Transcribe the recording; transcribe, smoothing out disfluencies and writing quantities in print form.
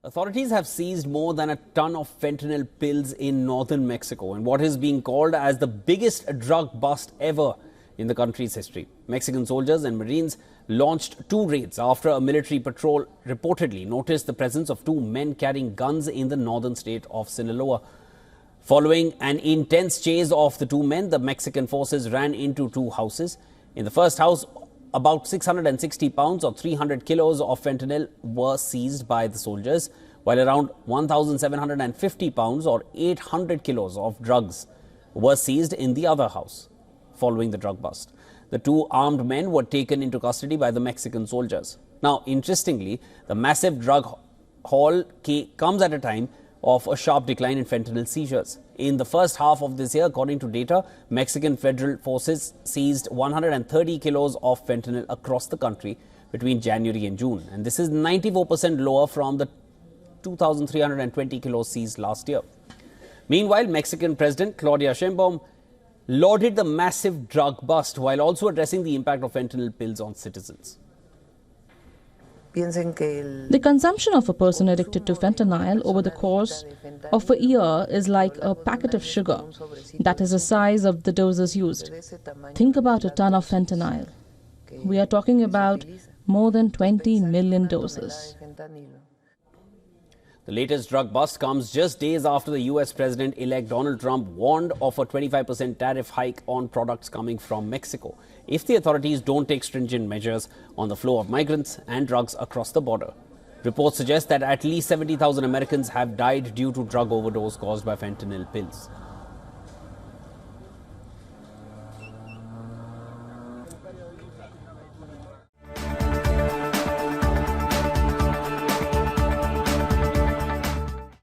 Authorities have seized more than a ton of fentanyl pills in northern Mexico in what is being called as the biggest drug bust ever in the country's history. Mexican soldiers and Marines launched 2 raids after a military patrol reportedly noticed the presence of 2 men carrying guns in the northern state of Sinaloa. Following an intense chase of the 2 men, the Mexican forces ran into 2 houses. In the first house, about 660 pounds or 300 kilos of fentanyl were seized by the soldiers, while around 1,750 pounds or 800 kilos of drugs were seized in the other house. Following the drug bust, the 2 armed men were taken into custody by the Mexican soldiers. Now, interestingly, the massive drug haul comes at a time of a sharp decline in fentanyl seizures. In the first half of this year, according to data, Mexican federal forces seized 130 kilos of fentanyl across the country between January and June. And this is 94% lower from the 2,320 kilos seized last year. Meanwhile, Mexican President Claudia Sheinbaum lauded the massive drug bust while also addressing the impact of fentanyl pills on citizens. The consumption of a person addicted to fentanyl over the course of a year is like a packet of sugar. That is the size of the doses used. Think about a ton of fentanyl. We are talking about more than 20 million doses. The latest drug bust comes just days after the US President-elect Donald Trump warned of a 25% tariff hike on products coming from Mexico if the authorities don't take stringent measures on the flow of migrants and drugs across the border. Reports suggest that at least 70,000 Americans have died due to drug overdose caused by fentanyl pills.